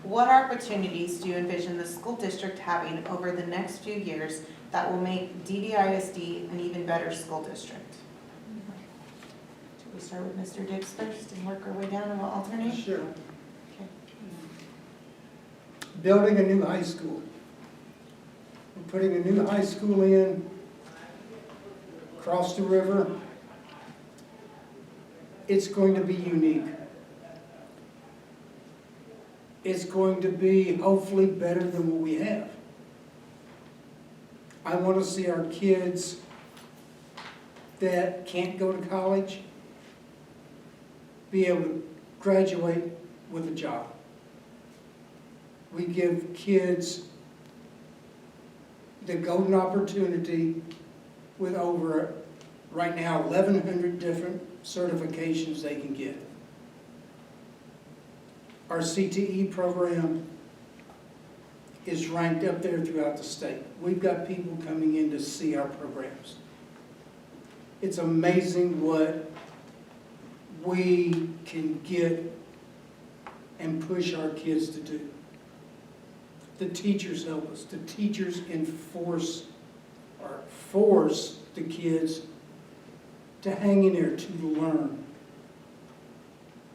What opportunities do you envision the school district having over the next few years that will make DVISD an even better school district? Should we start with Mr. Diggs first and work our way down and we'll alternate? Sure. Okay. Building a new high school. We're putting a new high school in across the river. It's going to be unique. It's going to be hopefully better than what we have. I want to see our kids that can't go to college be able to graduate with a job. We give kids the golden opportunity with over, right now, 1,100 different certifications they can get. Our CTE program is ranked up there throughout the state. We've got people coming in to see our programs. It's amazing what we can get and push our kids to do. The teachers help us. The teachers enforce or force the kids to hang in there, to learn.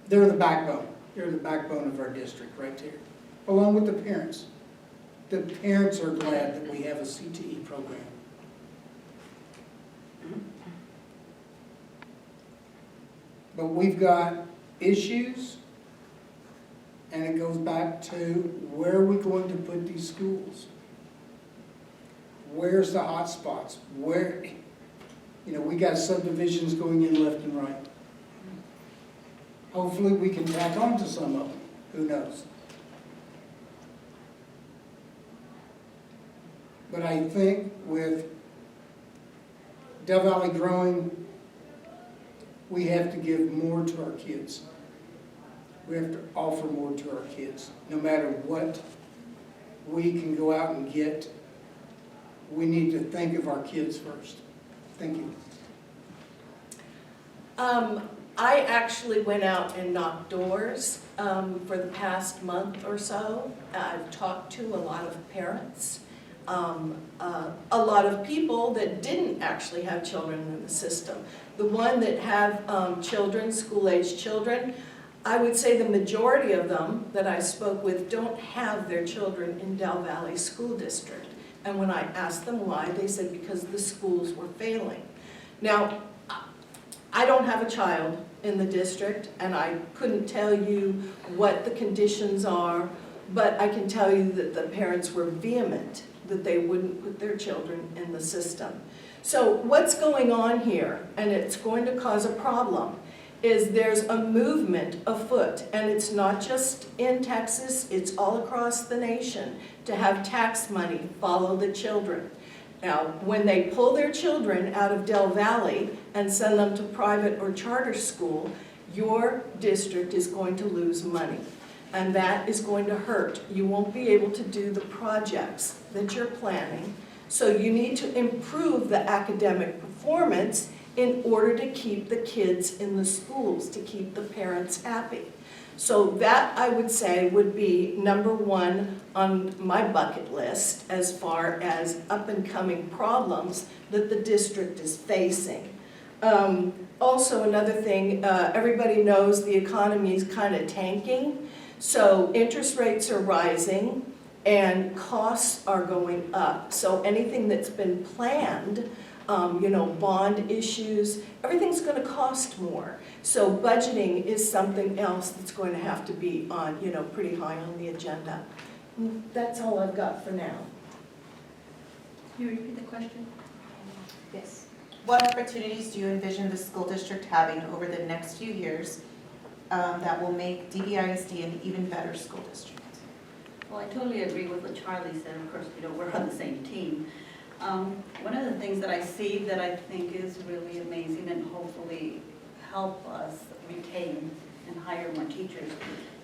They're the backbone. They're the backbone of our district right there, along with the parents. The parents are glad that we have a CTE program. But we've got issues, and it goes back to where are we going to put these schools? Where's the hot spots? Where, we got subdivisions going in left and right. Hopefully we can tack on to some of them. Who knows? But I think with Del Valley growing, we have to give more to our kids. We have to offer more to our kids. No matter what we can go out and get, we need to think of our kids first. Thank you. I actually went out and knocked doors for the past month or so. I've talked to a lot of parents, a lot of people that didn't actually have children in the system. The one that have children, school-age children, I would say the majority of them that I spoke with don't have their children in Del Valley School District. And when I asked them why, they said because the schools were failing. Now, I don't have a child in the district, and I couldn't tell you what the conditions are, but I can tell you that the parents were vehement that they wouldn't put their children in the system. So what's going on here, and it's going to cause a problem, is there's a movement afoot, and it's not just in Texas, it's all across the nation, to have tax money follow the children. Now, when they pull their children out of Del Valley and send them to private or charter school, your district is going to lose money. And that is going to hurt. You won't be able to do the projects that you're planning. So you need to improve the academic performance in order to keep the kids in the schools, to keep the parents happy. So that, I would say, would be number one on my bucket list as far as up-and-coming problems that the district is facing. Also, another thing, everybody knows the economy is kind of tanking, so interest rates are rising and costs are going up. So anything that's been planned, bond issues, everything's going to cost more. So budgeting is something else that's going to have to be on, pretty high on the agenda. That's all I've got for now. Can you repeat the question? Yes. What opportunities do you envision the school district having over the next few years that will make DVISD an even better school district? Well, I totally agree with what Charlie said. Of course, we're on the same team. One of the things that I see that I think is really amazing and hopefully help us retain and hire more teachers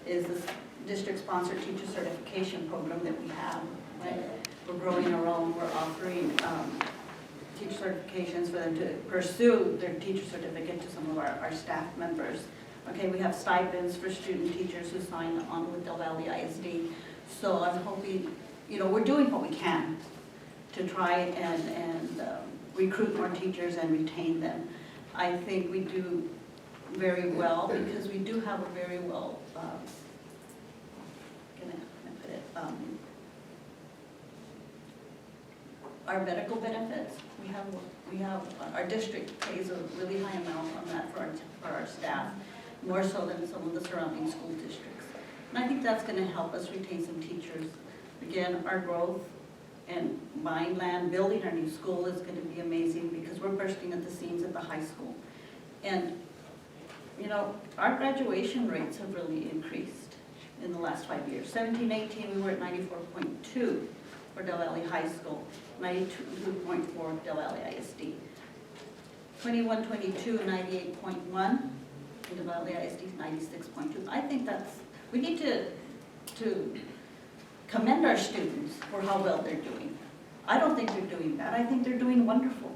is this district-sponsored teacher certification program that we have. Right? We're growing our own. We're offering teacher certifications for them to pursue their teacher certificate to some of our staff members Okay, we have stipends for student teachers who sign on with Del Valle ISD. So I'm hoping, we're doing what we can to try and recruit more teachers and retain them. I think we do very well because we do have a very well, our medical benefits, we have, our district pays a really high amount on that for our staff, more so than some of the surrounding school districts. And I think that's gonna help us retain some teachers. Again, our growth and buying land, building our new school is gonna be amazing because we're bursting at the seams at the high school. And, our graduation rates have really increased in the last 5 years. 17-18, we were at 94.2 for Del Valle High School, 92.4 for Del Valle ISD. 21-22, 98.1, and Del Valle ISD is 96.2. I think we need to commend our students for how well they're doing. I don't think they're doing bad. I think they're doing wonderful.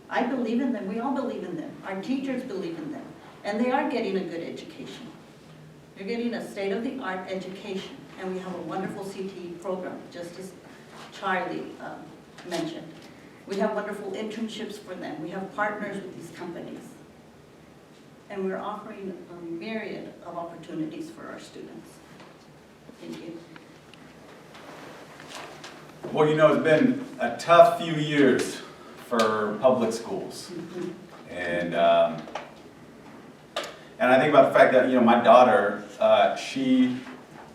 I believe in them. We all believe in them. Our teachers believe in them. And they are getting a good education. They're getting a state-of-the-art education. And we have a wonderful CTE program, just as Charlie mentioned. We have wonderful internships for them. We have partners with these companies. And we're offering a myriad of opportunities for our students. Thank you. Well, it's been a tough few years for public schools. And I think about the fact that, my daughter, she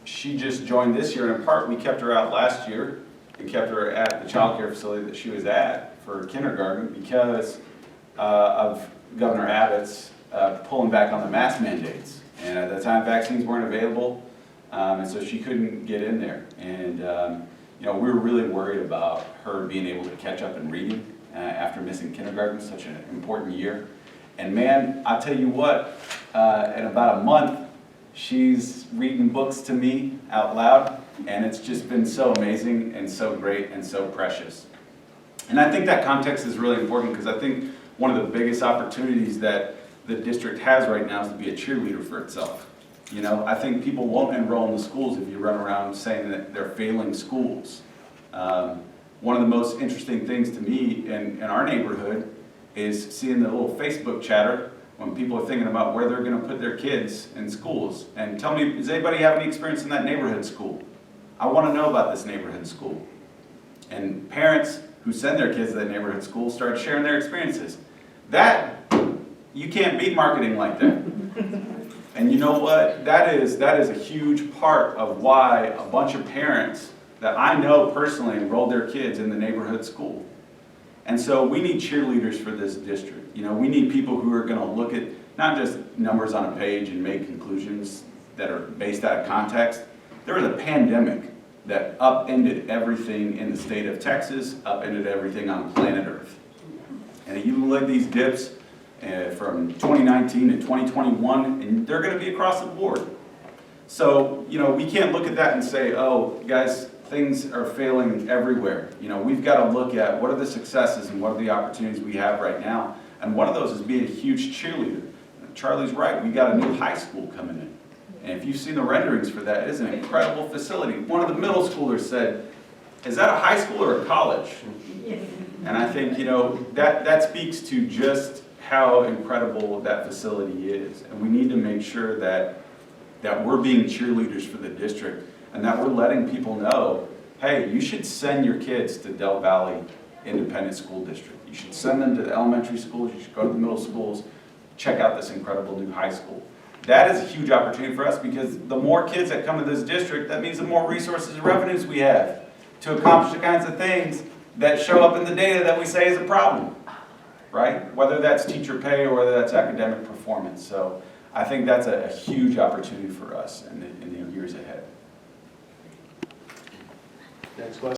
just joined this year. In part, we kept her out last year and kept her at the child care facility that she was at for kindergarten because of Governor Abbott's pulling back on the mask mandates. And at that time, vaccines weren't available, and so she couldn't get in there. And, we were really worried about her being able to catch up in reading after missing kindergarten, such an important year. And man, I'll tell you what, in about a month, she's reading books to me out loud, and it's just been so amazing and so great and so precious. And I think that context is really important because I think one of the biggest opportunities that the district has right now is to be a cheerleader for itself. I think people won't enroll in the schools if you run around saying that they're failing schools. One of the most interesting things to me in our neighborhood is seeing the little Facebook chatter when people are thinking about where they're going to put their kids in schools. And tell me, does anybody have any experience in that neighborhood school? I want to know about this neighborhood school. And parents who send their kids to that neighborhood school start sharing their experiences. You can't beat marketing like that. And you know what? That is a huge part of why a bunch of parents that I know personally enrolled their kids in the neighborhood school. And so we need cheerleaders for this district. We need people who are going to look at not just numbers on a page and make conclusions that are based out of context. There was a pandemic that upended everything in the state of Texas, upended everything on planet Earth. And you look at these dips from 2019 to 2021, and they're going to be across the board. So, we can't look at that and say, oh, guys, things are failing everywhere. We've got to look at what are the successes and what are the opportunities we have right now. And one of those is being a huge cheerleader. Charlie's right, we got a new high school coming in. And if you've seen the renderings for that, it is an incredible facility. One of the middle schoolers said, is that a high school or a college? And I think, that speaks to just how incredible that facility is. And we need to make sure that we're being cheerleaders for the district and that we're letting people know, hey, you should send your kids to Del Valle Independent School District. You should send them to the elementary schools, you should go to the middle schools, check out this incredible new high school. That is a huge opportunity for us because the more kids that come to this district, that means the more resources and revenues we have to accomplish the kinds of things that show up in the data that we say is a problem, right? Whether that's teacher pay or whether that's academic performance. So I think that's a huge opportunity for us in the years ahead. Next question.